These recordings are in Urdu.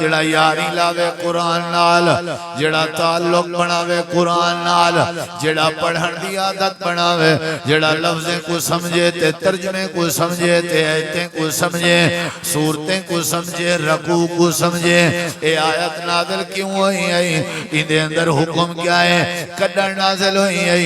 جڑا یاری لاوے قرآن نال، جڑا تعلق بناوے قرآن نال، جڑا پڑھن دی عادت بناوے، جڑا لفظیں کو سمجھے تے ترجمے کو سمجھے تے آیتیں کو سمجھے، سورتیں کو سمجھے، رکوع کو سمجھے۔ اے آیت نازل کیوں ہوئی ہے؟ اندے اندر حکم کیا ہے؟ قدر نازل ہوئی ہے۔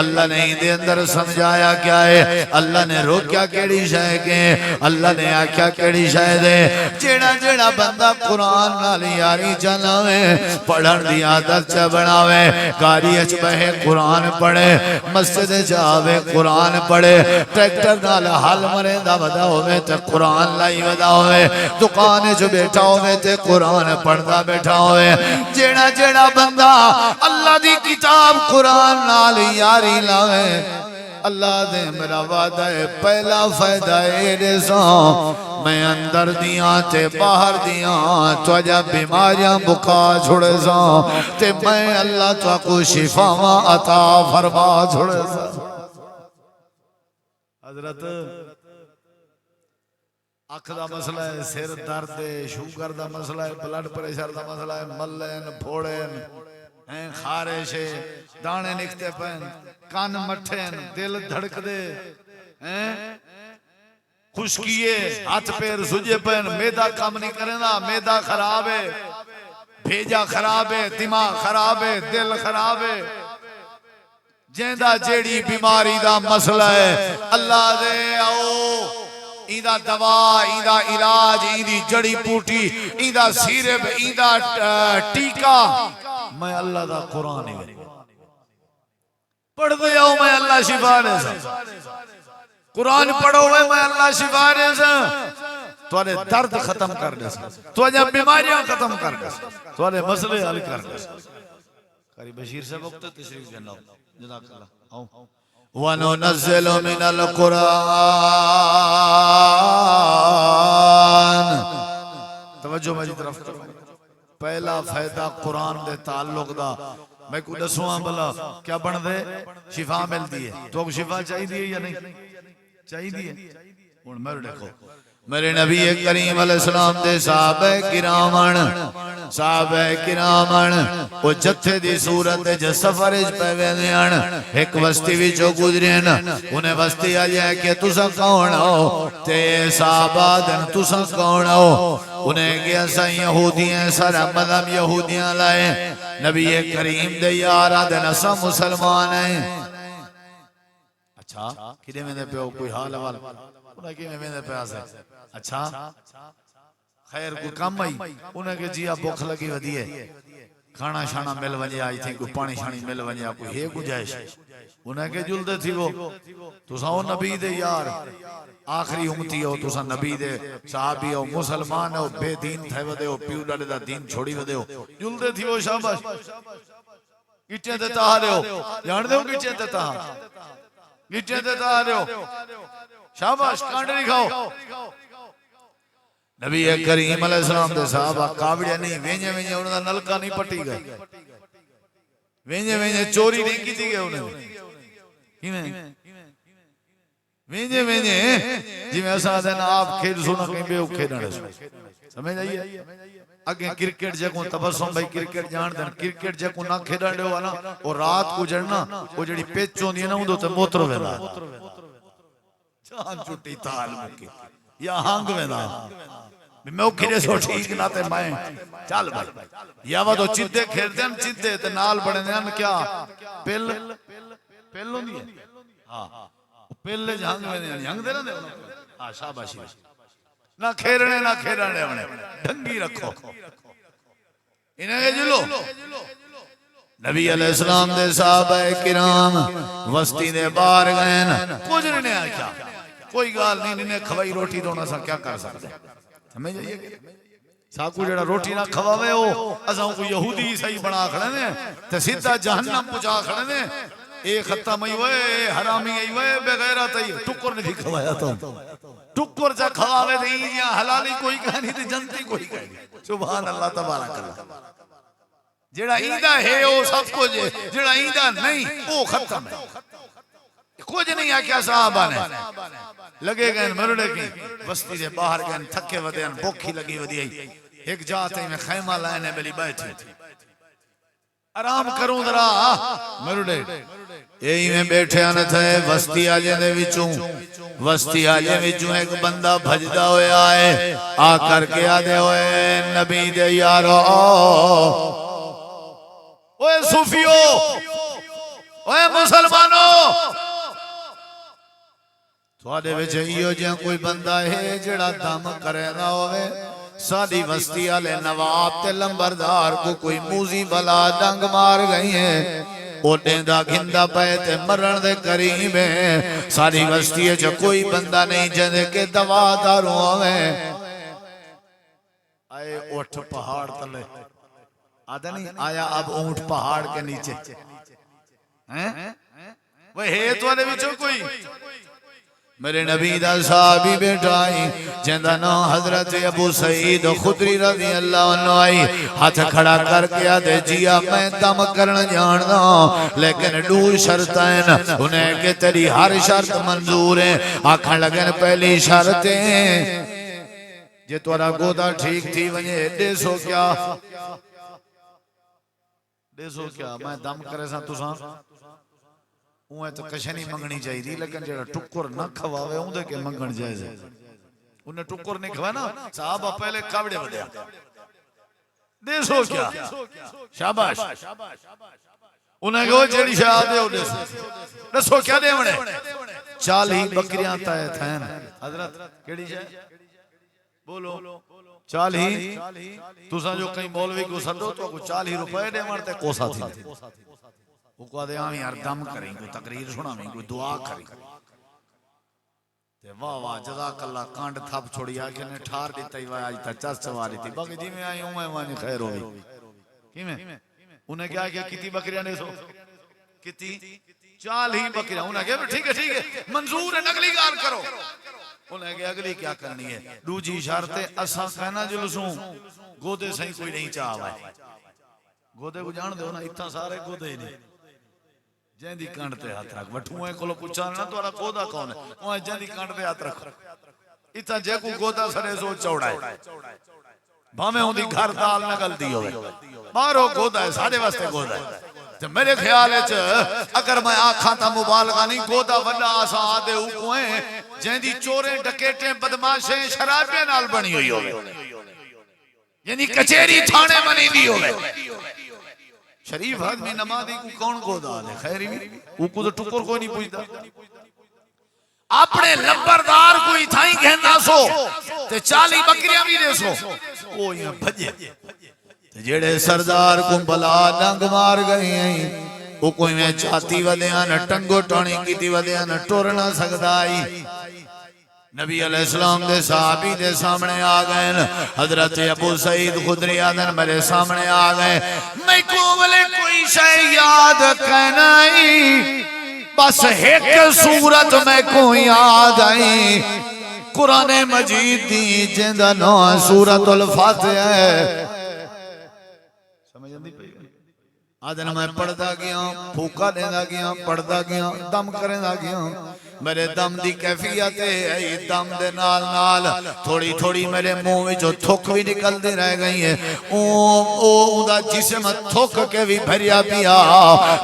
اللہ نے اندے اندر سمجھایا کیا ہے؟ اللہ نے روکیا کیڑی شے کے؟ اللہ نے آکھیا کیڑی شے دے؟ جیڑا جیڑا بندہ قرآن نال یاری چلاوے، پڑھن دی عادت چا بناوے، گاڑی اچ بہے قرآن پڑھے، مسجد جاوے قرآن پڑھے، ٹریکٹر نال حل مرے دا ودا ہوئے تے قرآن لائی ودا ہوئے، دکان جو بیٹھا ہوئے تے قرآن پڑھدا بیٹھا ہوئے، جیڑا جیڑا بندہ اللہ دی کتاب قرآن نال یاری لاوے، اللہ دے میرا وعدہ ہے پہلا فائدہ اے رساں، میں اندر دیاں تے باہر دیاں توجہ بیماریاں بکا چھوڑے ساں تے میں اللہ تو کو شفاواں عطا فرما چھوڑے ساں۔ حضرت اکھ دا مسئلہ ہے، سر درد ہے، شوگر دا مسئلہ ہے، بلڈ پریشر دا مسئلہ ہے، ملین پھوڑین خارش ہے، دانے نکتے پین، کان مٹھین، دل دھڑک دے، خشکیے، ہاتھ پیر سجے پین، میدہ کام نہیں کریں دا، میدہ خراب ہے، بھیجا خراب ہے، دماغ خراب ہے، دل خراب ہے، جیندہ جیڑی بیماری دا مسئلہ ہے، اللہ دے آؤ ایدہ دوا، ایدہ علاج، ایدی جڑی پوٹی، ایدہ سیرب، ایدہ ٹیکہ، میں اللہ دا قرآن ہی پڑھ دیا ہوں، میں اللہ شفا دے سا قرآن پڑھو میں اللہ شفا دے سا، تمہارے درد ختم کر دے سا، تمہارے بیماریاں ختم کر دے سا، تمہارے مسئلے حل کر دے سا۔ قاری بشیر سے وقت تشریف جنہ جزاک اللہ آؤ۔ وَنُنَزِّلُ مِنَ الْقُرْآنِ، توجہ میری طرف کرو، پہلا فائدہ قرآن دے تعلق دا، میں کو دسواں بلا کیا بن دے؟ شفا مل دیئے، تو شفا چاہی دیئے یا نہیں چاہی دیئے؟ اور میرے دیکھو میرے نبی کریم علیہ السلام دے صحابہ کرامن وہ جتھے دی صورت جو سفرج پہ ویندیان ایک وستی بھی جو گزرین انہیں وستی آجائے کہ تُسا کون ہو تے صحابہ دن تُسا کون ہو انہیں کیا سا یہودیاں سارا مذہب یہودیاں لائے نبی کریم دے یارہ دن اسا مسلمان ہیں۔ اچھا کدے میں دے پہ ہو کوئی حال حوال انہیں کہ میں دے پہ آسے اچھا خیر کو کم آئی انہیں کہ جی آپ بکھ لگی ودی ہے کھانا شانا مل ونجے آئی تھی کوئی پانی شانی مل ونجے کوئی ہے گجائش انہیں کہ جلدے تھی وہ تو سا ہو نبی دے یار آخری امتی ہو تو سا نبی دے صحابی ہو مسلمان ہو بے دین تھے ودے ہو پیو ڈالے دا دین چھوڑی ودے ہو جلدے تھی وہ شاباش گٹیں دیتا آرے ہو جان دے ہو گٹیں دیتا گٹیں دیتا آرے ہو شاباش کانڈری کھاؤ نبی کریم علیہ السلام دے صحابہ کاوڑیا نہیں وینجے وینجے انہوں نے نلکا نہیں پٹی گئے وینجے وینجے چوری نہیں کی تھی گئے انہیں وینجے وینجے جی میں ایسا دینا آپ کھیل سونا کہیں بے ہو کھیلنے سونا سمجھ آئیے اگیں کرکٹ جگہ تبسم بھائی کرکٹ جان دیں کرکٹ جگہ نہ کھیلنے ہوا نا اور رات کو جڑنا وہ جڑی پیچوں دی نا ہوں دو تے موتر ویلا جان چھوٹی تال مکی یا ہانگ ویلا میں اکھیرے سو ٹھیک نہ تے میں چال بھائی یا وہ تو چیدے کھیلتے ہیں چیدے تے نال بڑھنے ہیں کیا پل ہوں دی ہے پل جہانگ ویندے ہیں جہانگ دے رہے ہیں شاباشی نہ کھیرنے انہیں ڈھنگی رکھو انہیں کہ جلو نبی علیہ السلام دے صحابہ کرام وستی دے بار گئے کچھ نہیں آیا کوئی گال نہیں انہیں کھوائی روٹی دونا سا کیا کر سکتے سمجھ جائیے ساکو جڑا روٹی نہ کھواوے ہو ازاں کو یہودی صحیح بنا کھڑے نے تے سیدھا جہنم پہنچا کھڑے نے اے ختم ای وے حرامی ای وے بغیرت ای ٹکر نہیں کھوایا تو ٹکر جا کھواوے تے یا حلالی کوئی کہانی تے جنتی کوئی کہانی سبحان اللہ تبارک اللہ جڑا ایندا ہے او سب کچھ جڑا ایندا نہیں او ختم ہے کچھ نہیں آکیا صحابہ نے لگے گئے مرڑے کی بستی سے باہر گئے تھکے ودے بوکھی لگی ودی آئی ایک جاتے میں خیمہ لائنے بلی بیٹھے آرام کروں درا مرڈے یہی میں بیٹھے آنا تھا وستی آجے دے وچوں ایک بندہ بھجدہ ہوئے آئے آ کر کے آدھے ہوئے نبی دے یارو اوے صوفیو اوے مسلمانو تو آدھے وچے ایو جہاں کوئی بندہ ہے جڑا دم کرے نہ ہوئے ساری وستی آلے نواب تے لمبردار کو کوئی موزی بلا ڈنگ مار گئی ہیں اوٹیں دا گھندہ پہ تے مرن دے قریب ہیں ساری وستی ہے جو کوئی بندہ نہیں جنے کے دوا داروں ہوئے آئے اٹھ پہاڑ تلے آدھا نہیں آیا اب اونٹ پہاڑ کے نیچے وہ ہے تو آدھے بھی کوئی میرے نبی دا صحابی بیٹھائی جندہ نو حضرت ابو سعید خدری رضی اللہ عنہ آئی ہاتھ کھڑا کر کے آدھے جیا میں دم کرنا جاندہ لیکن دو شرطیں انہیں کہ تیری ہر شرط منظور ہیں آنکھیں لگن پہلی شرطیں جے تورا گودا ٹھیک تھی ونجے دیسو کیا میں دم کرے ساں تو ساں اوہ تو کشنی منگنی چاہی دی لیکن جیڑا ٹکر نہ کھواوے اوندے کے منگن جائز ہے انہیں ٹکر نہیں کھوا نا صحابہ پہلے کابڑے بدیا دیسو کیا شاباش انہیں کہو جیڑی شاہ دے ہو دیسو کیا دے مڑے 40 بکریاں تائے تھین حضرت کیڑی شاہ بولو 40 تو سا جو کہیں مولوی کو سدو تو کو 40 روپے دے مرتے کوسا تھی وہ کو آدھے آمیں یار دم کریں کوئی تقریر سنا میں کوئی دعا کریں واہ واہ جزاک اللہ کانڈ تھاپ چھوڑی آگے نے ٹھار دیتا ہی آج تا چس چواری تھی باقی جی میں آئی ہوں میں وہاں خیر ہوئی کی میں انہیں کیا کیا کتی بکریاں نے سو کتی 40 بکریاں انہیں کیا ٹھیک ہے منظور ہے نگلی گار کرو انہیں کیا اگلی کیا کرنی ہے دو جی شارتے اساں کہنا جلسوں گودے سہی کوئی نہیں چاہا ہے گودے کو جان دے ہونا اتنا سارے گودے ہی نہیں جہاں دی کانڈ تے ہاتھ رکھ وٹھوئے کو لو پچھانا تو آرہ گودا کون ہے وہاں جہاں دی کانڈ تے ہاتھ رکھ اتنا جے کو گودا سرے سو چوڑا ہے بھامے ہوں دی گھر دال نگل دی ہوئے بارو گودا ہے ساڑھے واسطے گودا ہے تو میرے خیال ہے اگر میں آکھاں تا مبالغہ نہیں گودا وڈا آسا آدھے ہوئے جہاں دی چوریں ڈکیٹیں بدماشیں شرابیں نال بنی ہوئی ہوئے یعنی کچھیری تھانے بنی دی ہوئے شریف آدمی نمازی کو کون کو دال ہے خیری بھی وہ کو تو ٹکر کوئی نہیں پوچھتا اپنے لبردار کوئی تھائیں گہنا سو تے 40 بکریاں بھی دے سو وہ یہاں بھجے جیڑے سردار کو بلا ڈنگ مار گئی ہیں وہ کوئی میں چاہتی ودیاں نہ ٹنگو ٹانی کی تھی ودیاں نہ ٹور نہ سکتا آئی نبی علیہ السلام دے صحابی دے سامنے آگئے حضرت ابو سعید خدری آدن میرے سامنے آگئے میں کوملے کوئی شے یاد کہنائی بس ایک صورت میں کوئی یاد آئی قرآن مجید دی جندہ نو سورت الفاتحہ ہے آدھن میں پڑھتا گیا پھوکا دینا گیا پڑھتا گیا دم کرنا گیا میرے دم دی کیفیت ہے دم دے نال نال تھوڑی تھوڑی میرے منہ میں جو تھوک بھی نکل دے رہ گئی ہیں دا جسم تھوک کے بھی بھریا پیا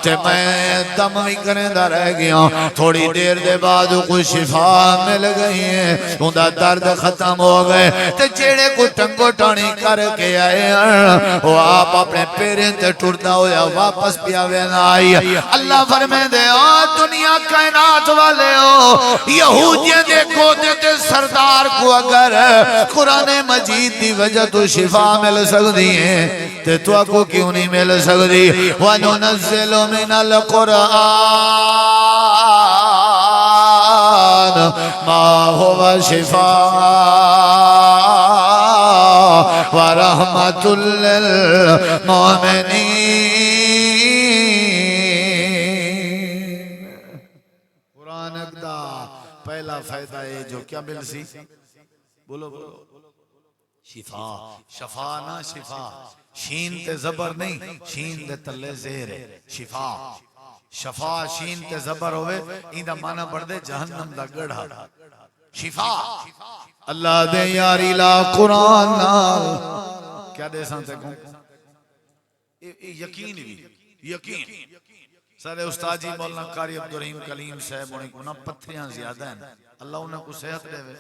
تے میں دم بھی کریں دا رہ گیا تھوڑی دیر دے بعد کوئی شفا مل گئی ہے دا درد ختم ہو گئے تے جیڑے کو ٹنگو ٹانی کر کے آئے ہیں وہ آپ اپنے پیریں تے ٹردا ہویا واپس پیاوے نہ آئی اللہ فرمائے دے دنیا کائنات والے یہودیاں دے گودے تے سردار کو اگر قرآن مجید دی وجہ تو شفا مل سکتی ہے تے تو کو کیوں نہیں مل سکتی وَنُنَزِّلُ مِنَ الْقُرْآنِ مَا هُوَ شِفَاءٌ وَرَحْمَةٌ لِّلْمُؤْمِنِينَ پہلا فائدہ ہے جو کیا مل سی بولو شفا شفا نہ شفا شین تے زبر نہیں شین دے تلے زیر ہے شفا شفا شین تے زبر ہوئے ایندہ معنی بڑھ دے جہنم دا گڑھا شفا اللہ دے یاری لا قرآن نال کیا دے سانتے کو یقین بھی یقین سارے استاد جی مولانا قاری عبدالرحیم کلیم صاحب انہیں کو نا پتھریاں زیادہ ہیں اللہ انہیں کو صحت دے وے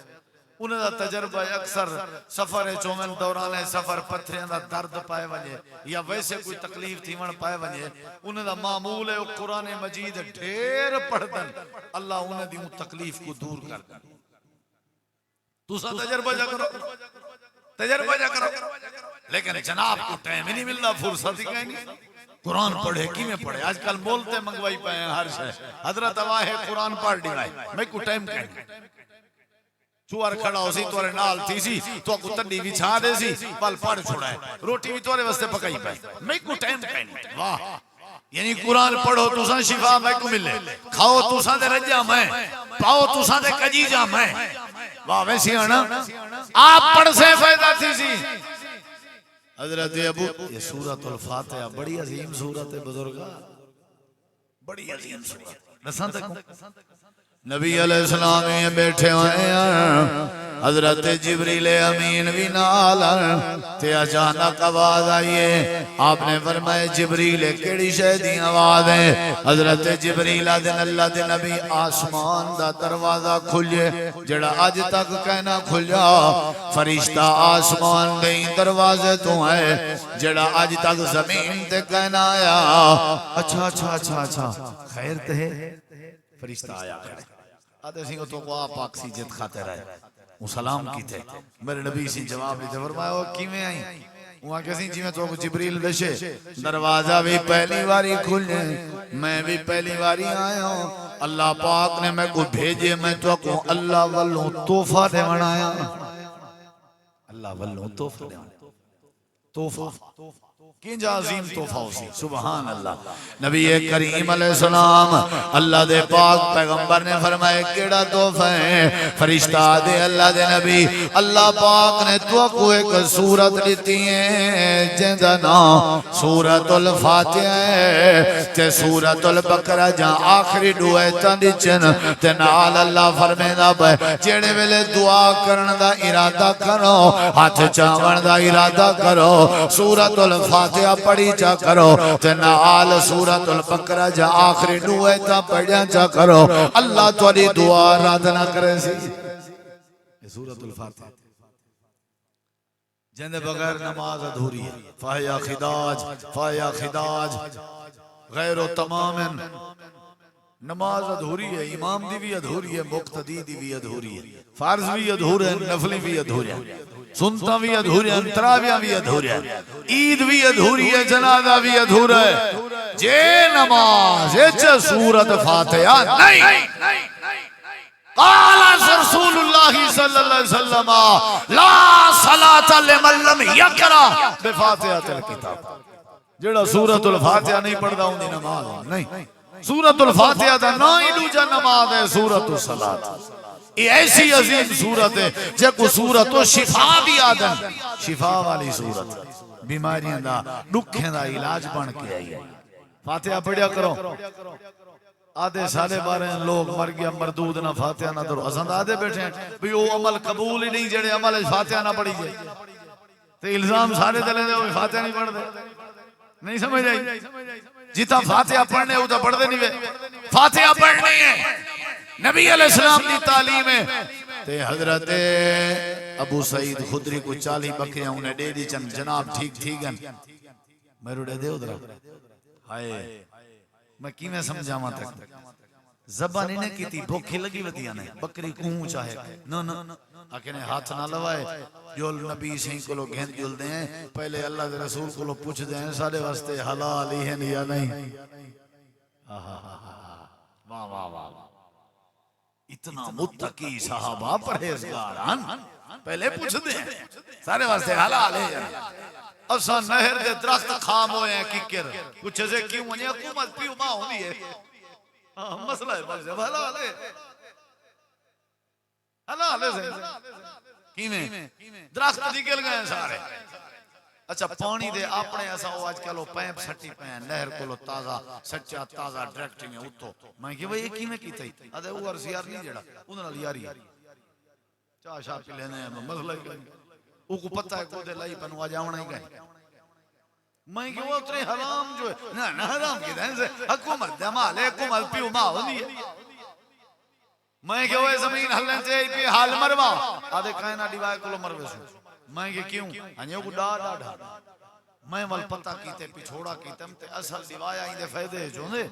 انہیں دا تجربہ اکثر سفر چومن دوران سفر پتھریاں دا درد پائے ونجے یا ویسے کوئی تکلیف تھی ون پائے ونجے انہیں دا معمول ہے قرآن مجید ڈھیر پڑھ دن اللہ انہیں دی تکلیف کو دور کر دن تو سا تجربہ جا کرو لیکن جناب کو ٹائم ہی نہیں ملنا فرصت ہی کہیں نہیں قرآن پڑھے کی میں پڑھے آج کل بولتے منگوائی پائے ہیں ہر شے حضرت واہے قرآن پڑھ دیوائے میں کو ٹائم کہیں چوار کھڑا ہو سی توارے نال تھی سی تو کو تنڈی بھی چھا دے سی پل پڑھ چھوڑا ہے روٹی بھی توارے وستے پکائی پائے میں کو ٹائم کہیں واہ یعنی قرآن پڑھو تو ساں شفا میں کو ملے کھاؤ تو ساں دے رجا میں پاؤ تو ساں دے کجیجا میں واہ ویسی آنا آپ پڑھ سے فائدہ تھی سی حضرت ابو یہ سورۃ الفاتحہ بڑی عظیم سورت ہے بزرگا بڑی عظیم سورت نسان تک نبی علیہ السلام یہ بیٹھے ہوئے ہیں حضرت جبریل امین بھی نال تے اچانک آواز آئیے آپ نے فرمائے جبریل کیڑی شے دی آواز ہے حضرت جبریل دن اللہ دے نبی آسمان دا دروازہ کھلے جڑا اج تک کہنا کھلیا فرشتہ آسمان دے دروازے تو ہے جڑا اج تک زمین تے کہنا آیا اچھا خیر تے فرشتہ آیا کھڑے آدھے سنگھ تو کو آپ پاک سی جت خاطر آئے وہ سلام کی تھے میرے نبی سی جواب لیتے فرمایا وہ کیویں آئیں وہاں کسی جی میں تو جبریل بشے دروازہ بھی پہلی واری کھلے میں بھی پہلی واری آیا ہوں اللہ پاک نے میں کو بھیجے میں تو کو اللہ والوں توفہ دے منایا اللہ والوں توفہ دے منایا توفہ کینجا عظیم توفہ اسی سبحان اللہ نبی کریم علیہ السلام اللہ دے پاک پیغمبر نے فرمائے کیڑا توفہ ہے فرشتہ دے اللہ دے نبی اللہ پاک نے تو کو ایک سورت لیتی ہے جندہ نام سورت الفاتحہ ہے تے سورت البقرہ جہاں آخری دعائے تندچن تے نال اللہ فرمائے دا بے جیڑے ویلے دعا کرن دا ارادہ کرو ہاتھ چاون دا ارادہ کرو سورت الفاتحہ پڑھی چا کرو تنال سورۃ البقرہ جا آخری دعائے تا پڑھیا چا کرو اللہ تواڈی دعا رد نہ کرے سی یہ سورۃ الفاتحہ جن بغیر نماز ادھوری ہے فایا خداج غیر و تمام نماز ادھوری ہے امام دی بھی ادھوری ہے مقتدی دی بھی ادھوری ہے فرض بھی ادھورے ہیں نفلی بھی ادھوری ہے سنتا بھی ادھوری ہے تراویہ بھی ادھوری ہے عید بھی ادھوری ہے جنازہ بھی ادھورا ہے جے نماز اچھ سورت فاتحہ نہیں قال رسول اللہ صلی اللہ علیہ وسلم لا صلاة لمن لم یقرأ بفاتحۃ الکتاب جڑا سورت الفاتحہ نہیں پڑھدا ہوں دی نماز نہیں سورت الفاتحہ دا نا ہی دوجا نماز ہے سورت الصلاۃ یہ ایسی عظیم سورت ہے جب کو سورت و شفا بھی آدم شفا والی سورت بیماریاں دا دکھیں دا علاج بن کے آئی ہے فاتحہ پڑھیا کرو آدھے سالے بارے لوگ مر گیا مردود نہ فاتحہ نہ درو ازند آدھے بیٹھے ہیں بھی وہ عمل قبول ہی نہیں جڑے عمل فاتحہ نہ پڑھی جائے تو الزام سارے دلیں دے وہ فاتحہ نہیں پڑھ دے نہیں سمجھ آئی جیتا فاتحہ پڑھنے ہو تو پڑھ دے نہیں فاتحہ پڑھنی ہے نبی علیہ السلام دی تعلیم ہے تے حضرت ابو سعید خدری کو 40 بکریاں انہیں دے دی چند جناب ٹھیک ہیں میں روڑے دے ادھرا ہائے میں کی میں سمجھا ماں تک زبان انہیں کی تھی بھوکھی لگی ودیاں نے بکری کون چاہے نا آکے نے ہاتھ نہ لوائے جو نبی سہیں کو لوگ گھن جل دیں پہلے اللہ دے رسول کو لوگ پوچھ دیں سارے واسطے حلال ہی ہیں یا نہیں واہ اتنا متقی صحابہ پرہیزگاران پہلے پوچھ دیں سارے واسطے حلال ہے اسا نہر دے درخت خام ہوئے ہیں ککر کچھ ایسے کیوں ہیں حکومت پیو ماں ہونی ہے مسئلہ ہے بس حلال ہے حلال ہے کیویں درخت نکل گئے ہیں سارے اچھا پانی دے اپنے ایسا ہو آج کلو پیپ سٹی پہ نہر کلو تازہ سچا تازہ ڈریکٹی میں اتو میں کہ بھئی یہ کی میں کی تھی ادھے وہ عرصیار نہیں جڑا انہوں نے لیاری چاہ شاہ پی لینے ہیں مسئلہ ہی او کو پتہ ہے کو دے لائی پنوا جاونا ہی گئے میں کہ وہ اتنے حرام جو ہے نہ حرام کی دین سے حکومت دمال ہے حکومت پیو ماں ہونی ہے میں کہ وہ زمین حلن سے پی حال مروا آدھے کائنہ ڈیوائے کلو مروے سو میں کہ کیوں انہیں کو ڈا میں وال پتہ کیتے پچھوڑا کیتم تے اصل ڈیوائے آئیں دے فیدے جو دے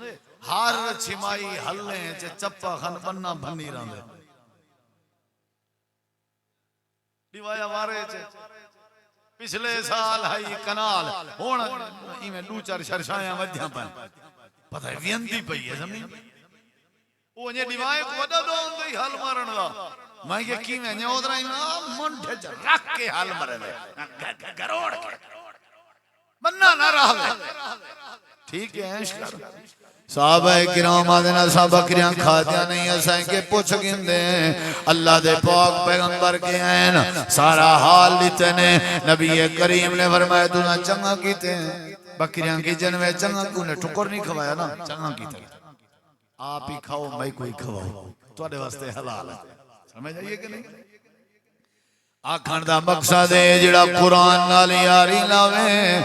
ہار چھمائی حلیں چے چپا خن بننا بھنی رہن دے ڈیوائے وارے چے پچھلے سال ہائی کنال ہونا ایمیں دو چار شرشایاں ودیاں پائیں پتہ ہے ویندی پئی ہے زمین وہ انہیں ڈیوائے کو وڈا دون دے حل مارن دا میں کہ کی میں انہیں ادھر آئیں منڈے جا رکھ کے حل مرن دے گروڑ کے بننا نہ رہا ٹھیک ہے عیش کر صحابہ کرام آدھنا صحابہ کرام کھادیا نہیں اسائیں کے پوچھ گندے ہیں اللہ دے پاک پیغمبر کے ہیں سارا حال لیتے نے نبی کریم نے فرمایا تو نہ چنگا کیتے ہیں بکریاں کی جنوے چنگا کیوں ٹکر نہیں کھوایا نا چنگا کیتے آپ ہی کھاؤ میں کوئی کھواؤ تو آدھے واسطے حلال ہے سمجھ آئیے کہ نہیں آکھان دا مقصد ہے جڑا قرآن نال یاری لاویں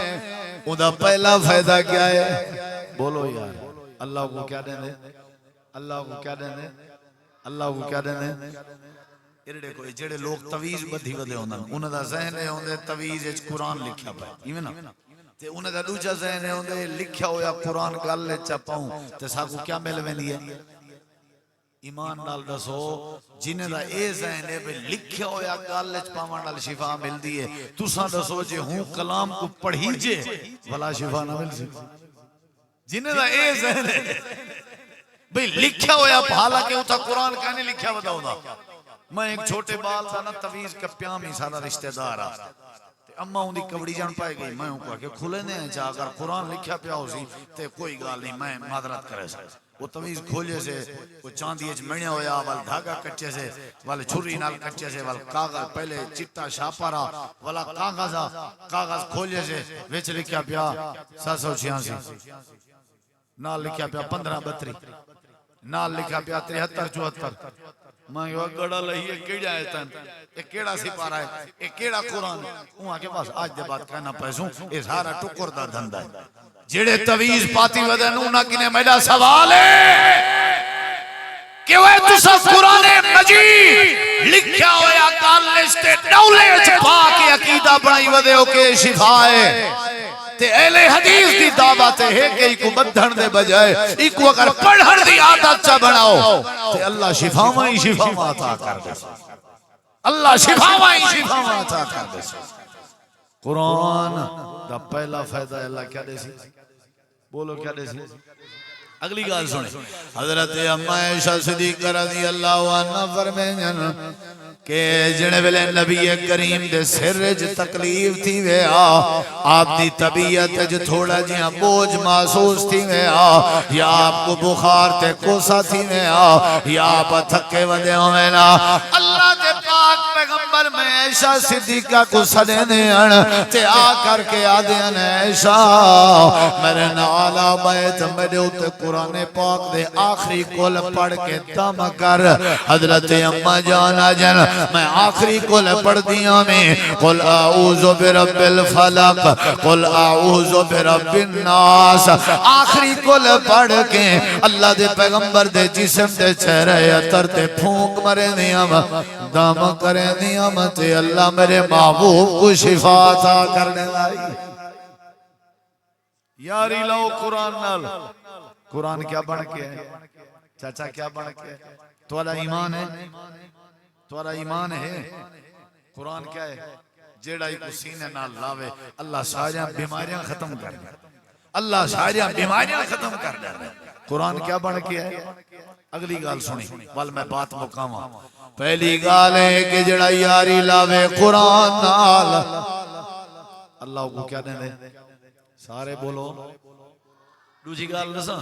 اُنہا پہلا فائدہ کیا ہے بولو یار اللہ کو کیا دیں دے اللہ کو کیا دیں دے اللہ کو کیا دیں دے ارڑے کوئی جڑے لوگ تویز بدھی ودے ہوندن انہاں دا ذہن ہے ہوندے تویز اچ قرآن لکھیا پائے ایویں نا تے انہاں دا دوجا ذہن ہے ہوندے لکھیا ہویا قرآن گل وچ چپاؤں تے ساکو کیا مل ویندی ہے ایمان نال دسو جنہیں دا اے ذہن ہے لکھیا ہویا گل وچ پاون نال شفا ملدی ہے تساں دسو جے ہوں کلام کو پڑھی جے بلا شفا نہ مل سکتی جنہیں دا اے ذہن ہے بھئی لکھیا ہویا حالانکہ اتھا قرآن کہنے لکھیا ہوتا ہوتا میں ایک چھوٹے بال تھا نا تویز کا پیامی سارا رشتہ دار آ اما ہوں دی کبڑی جان پائے گئی میں ہوں کہا کہ کھلے نے ہیں چاہ اگر قرآن لکھیا پیا ہو سی تے کوئی گال نہیں میں معذرت کرے سکتا وہ تویز کھولے سے وہ چاندی اچ مڑیا ہویا وال دھاگا کچے سے وال چھری نال کچے سے وال کاغذ پہلے چٹا شاپارا والا کاغذ کھولے سے ویچ لکھیا پیا 786 نال لکھیا پیا 1532 نال لکھیا پیا 73 74 میں یہ گڑا لئی ہے کیڑا ہے تن یہ کیڑا سپارا ہے یہ کیڑا قرآن ہے وہاں کے پاس آج دے بات کہنا پیسوں یہ سارا ٹکر دا دھندہ ہے جڑے تویز پاتی ودن انہاں کنے میڈا سوال ہے کہ وہ تسا قرآن مجید لکھیا ہویا کالج تے ڈولے چھپا کے عقیدہ بنائی ودے ہو کے شفا ہے تے اہل حدیث دی دعوت ہے کہ ایک بدھن دے بجائے ایک اگر پڑھن دی عادت چا بناؤ تے اللہ شفاوائیں شفاوائیں عطا کر دے اللہ شفاوائیں شفاوائیں عطا کر دے قرآن دا پہلا فائدہ اللہ کیا دے سی بولو کیا دے سی اگلی گال سنے حضرت اما عائشہ صدیقہ رضی اللہ عنہ فرمائیں کہ جنے ویلے نبی کریم دے سر وچ تکلیف تھی ویا آپ دی طبیعت وچ تھوڑا جہا بوجھ محسوس تھی ویا یا آپ کو بخار تے کوسا تھی ویا یا آپ تھکے ودے ہوئے نا اللہ دے پاک پیغمبر میں عائشہ صدیقہ کو سدے دین تے آ کر کے آدین عائشہ میرے نالا بیت میرے اوتے قرآن پاک دے آخری کول پڑھ کے دم کر حضرت اما جانا جن میں آخری کول پڑھ دیا میں قل اعوذ برب الفلق قل اعوذ برب الناس آخری کول پڑھ کے اللہ دے پیغمبر دے جسم دے چہرے اتر تے پھونک مرے دیام دم کرے دیام تے اللہ میرے محبوب کو شفا عطا کرنے لائی یاری لو قرآن نال قرآن کیا بن کے ہے چاچا کیا بن کے ہے توالا ایمان ہے توالا ایمان ہے قرآن کیا ہے جیڑا ایک سینے نال لاوے اللہ ساریاں بیماریاں ختم کر دے اللہ ساریاں بیماریاں ختم کر دے قرآن کیا بن کے ہے اگلی گال سنی وال میں بات مقامہ پہلی گال ہے کہ جڑا یاری لاوے قرآن نال اللہ کو کیا دیں دے سارے بولو دوسری گال نسا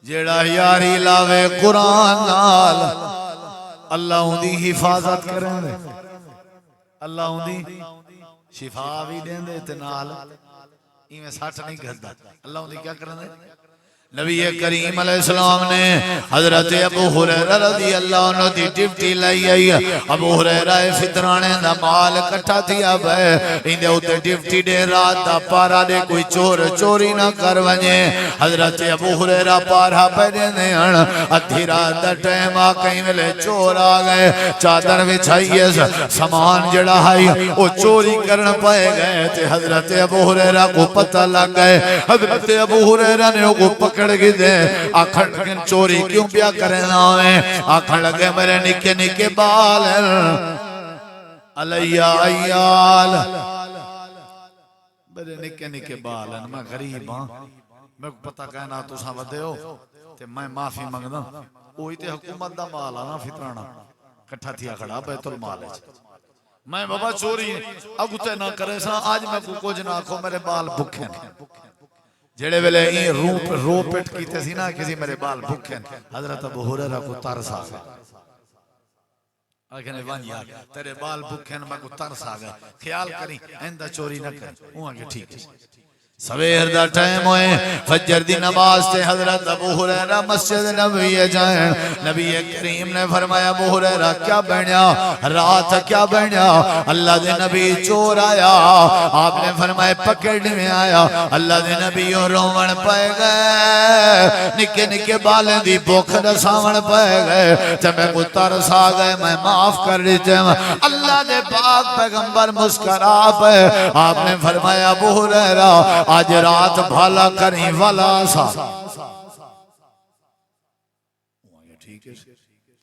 جڑا یاری لاوے قرآن نال اللہ ان دی حفاظت کریں دے اللہ ان دی شفا بھی دیں دے تے نال ایمیں ساٹھ نہیں کرتا اللہ ان دی کیا کریں دے نبی کریم علیہ السلام نے حضرت ابو ہریرہ رضی اللہ عنہ دی ڈیوٹی لائی آئی ابو ہریرہ فطرانے دا مال کٹھا تھیا بے اندے ہوتے ڈیوٹی دے رات دا پارا دے کوئی چور چوری نہ کر ونجے حضرت ابو ہریرہ پارا پیدے نیان ادھی رات دا ٹائم آکیں ملے چور آگئے چادر وچھائیے سامان جڑا ہائی وہ چوری کرن پائے گئے تے حضرت ابو ہریرہ کو پتہ لگ گئے حضرت ابو ہریرہ نے کو پکڑ گئی دے آکھڑ لگے چوری کیوں پیا کرنا ہے آکھڑ لگے میرے نکے نکے بال علیہ ایال میرے نکے نکے بال میں غریب ہاں میں پتہ کہنا تو سا ودے ہو تے میں معافی منگنا اوہی تے حکومت دا مال آنا فطرانا کٹھا تھیا کھڑا بیت المال ہے میں بابا چوری اگو تے نہ کرے سا آج میں کو کچھ نہ کھو میرے بال بکھے جڑے ویلے این رو پٹ کیتے سی نا کسی میرے بال بھکھن حضرت ابو ہریرہ کو ترس آ گیا آگے وانیا تیرے بال بھکھن میں کو ترس آ گیا خیال کریں آئندہ چوری نہ کریں وہ آگے ٹھیک ہے سویر دا ٹائم ہوئے فجر دی نماز تے حضرت ابو ہریرہ مسجد نبوی جائیں نبی کریم نے فرمایا ابو ہریرہ کیا بنیا رات کیا بنیا اللہ دے نبی چور آیا آپ نے فرمایا پکڑنے میں آیا اللہ دے نبی رومن پائے گئے نکے نکے بالیں دی بوکھ دساون پائے گئے تے میں کو ترس آ گئے میں معاف کر دیتے ہیں اللہ دے پاک پیغمبر مسکرا پہ آپ نے فرمایا ابو ہریرہ آج رات بھالا کریں والا سا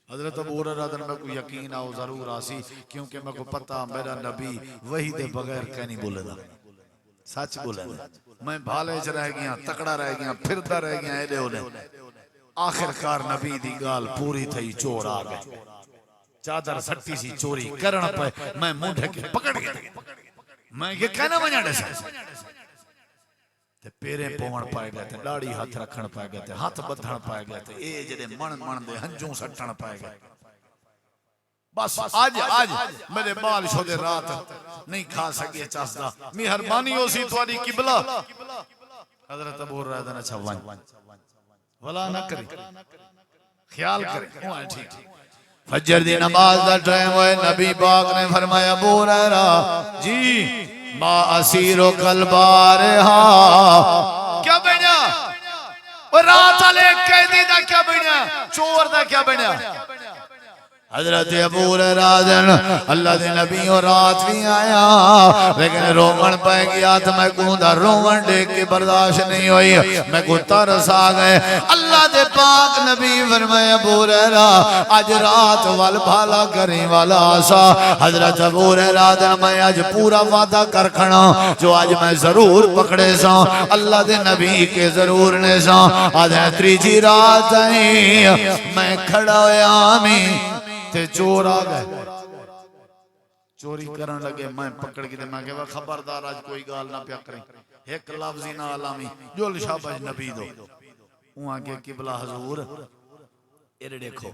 حضرت ابو ہریرہ میں کو یقین آؤ ضرور آسی کیونکہ میں کو پتا میرا نبی وہی دے بغیر کہنی بولے دا سچ بولے دا میں بھالے چ رہ گیا تکڑا رہ گیا پھرتا رہ گیا ایلے ہونے آخرکار نبی دی گال پوری تھی چور آ گئے چادر سٹی سی چوری کرنا پہ میں مونڈھے کے پکڑ گیا میں یہ کہنا منیا ڈے سا پیرے پوڑ پائے گئے تھے ڈاڑی ہاتھ رکھن پائے گئے تھے ہاتھ بدھن پائے گئے تھے اے جڑے من دے ہنجوں سٹن پائے گئے بس آج میرے بال شدے رات نہیں کھا سکے چاسدہ مہربانی ہو سی تواری قبلہ حضرت ابو ہریرہ نے چھوان ولا نہ کرے خیال کرے وہ ٹھیک فجر دی نماز دا ٹائم ہوئے نبی پاک نے فرمایا ابو ہریرہ جی ما اسیرو قلبارہا کیا بنیا وہ رات علیہ قیدی دا کیا بنیا چور دا کیا بنیا حضرت ابو ہریرہ اللہ دے نبی اور رات بھی آیا لیکن رومن پہ گیا تو میں کہوں دا رومن دیکھ کے برداشت نہیں ہوئی میں کو ترس آ گئے اللہ دے پاک نبی فرمائے ابو ہریرہ آج رات وال بھالا کریں والا آسا حضرت ابو ہریرہ میں آج پورا وعدہ کر کھڑا جو آج میں ضرور پکڑے سا اللہ دے نبی کے ضرور نے سا آج تریجی رات آئی میں کھڑا ہویا آمین تے چور آ گئے چوری کرن لگے میں پکڑ کے میں کہا خبردار آج کوئی گال نہ پیا کریں ایک لفظی نہ علامی جو شاباش نبی دو وہاں کے قبلہ حضور ایرے دیکھو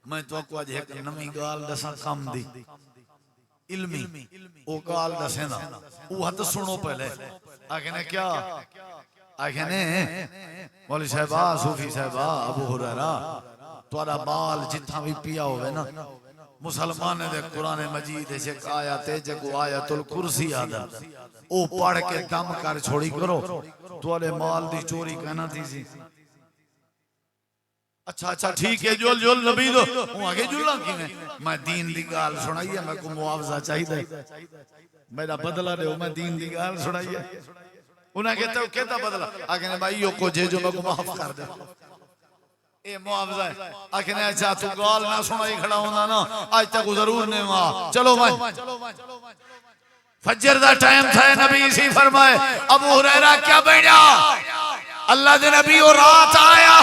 میں تو کو آج ایک نمی گال دسا کم دی علمی او گال دسے نا وہ حد سنو پہلے آگے نے کیا آگے نے مولی صاحبہ صوفی صاحبہ ابو ہریرہ توارا بال جتھا بھی پیا ہوئے نا مسلمان دے قرآن مجید سے آیت ہے جگو آیت الکرسی آدھا او پڑھ کے دم کر چھوڑی کرو توارے مال دی چوری کہنا تھی سی اچھا ٹھیک ہے جول نبی دو وہ آگے جولنا کی میں دین دی گال سنائی ہے میں کو معاوضہ چاہی دے میرا بدلہ دے میں دین دی گال سنائی ہے انہیں کہتا ہے کہتا بدلہ آگے نے بھائی کو جے جو میں کو معاف کر دے اے معاوضہ ہے آکھیں اچھا تو گال نہ سنائی کھڑا ہونا نا آج تک ضرور نہیں وہاں چلو بھائی فجر دا ٹائم تھا نبی اسی فرمائے ابو ہریرہ کیا بنیا اللہ دے نبی اور رات آیا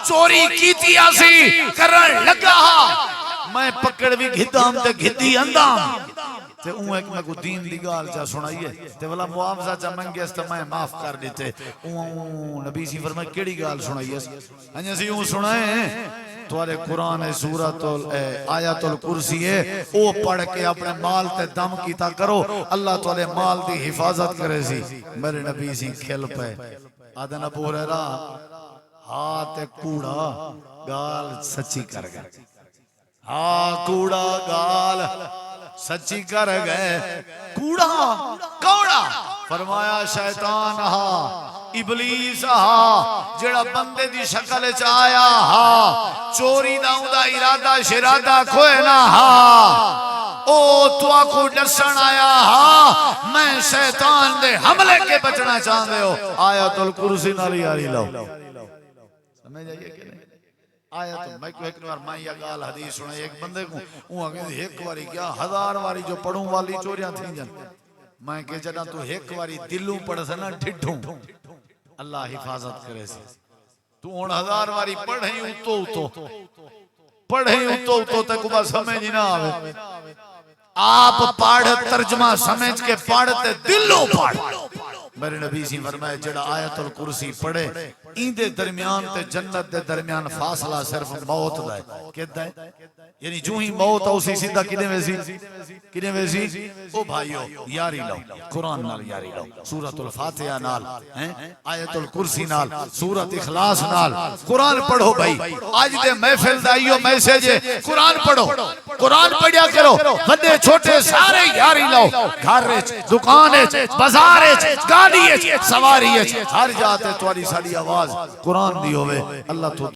چوری کیتی آسی کرن لگا میں پکڑ بھی گھدام تے گھدی اندام تے اون ایک میں کو دین دی گال چاہ سنائیے تے والا معاوضہ چاہ منگے اس تے میں معاف کر دیتے اون نبی سی فرمائے کیڑی گال سنائیے انجھے سی اون سنائے توارے قرآن سورت آیت الکرسی ہے او پڑھ کے اپنے مال تے دم کیتا کرو اللہ توارے مال دی حفاظت کرے سی میرے نبی سی کھل پہ آدھن ابو ہریرہ ہاں تے کوڑا گال سچی کر گئے ہاں کوڑا گال سچی کر گئے کوڑا کوڑا فرمایا شیطان ہا ابلیس ہا جڑا بندے دی شکل وچ آیا ہا چوری دا اوندا ارادہ شرادہ کوئی نہ ہا او تو کو ڈسن آیا ہا میں شیطان دے حملے کے بچنا چاہندے ہو آیت الکرسی نال یاری لاؤ سمجھ آئیے کہ نہیں آیت میں کو ایک بار میں یہ گال حدیث سنا ایک بندے کو وہ کہ ایک واری کیا 1000 واری جو پڑھوں والی چوریاں تھیں جن میں کہ جڑا تو ایک واری دلوں پڑھ سنا ٹھڈھوں اللہ حفاظت کرے سے تو 1000 واری پڑھیں تو پڑھیں تو تک بس سمجھ نہ آوے آپ پڑھ ترجمہ سمجھ کے پڑھتے دلوں پڑھ میرے نبی سی فرمائے جڑا آیت الکرسی پڑھے این دے درمیان تے جنت دے درمیان فاصلہ صرف موت دا ہے کہتا ہے یعنی جو ہی موت اسی سیدھا کنے ویسی او بھائیو یاری لو قرآن نال یاری لو سورۃ الفاتحہ نال آیت الکرسی نال سورۃ اخلاص نال قرآن پڑھو بھائی آج دے محفل دائیو میسیج ہے قرآن پڑھو قرآن پڑھیا کرو بندے چھوٹے سارے یاری لو گھر دکان بازار گاڑی سواری ہر جاتے تھوڑی ساری آواز قرآن دی ہوئے اللہ تو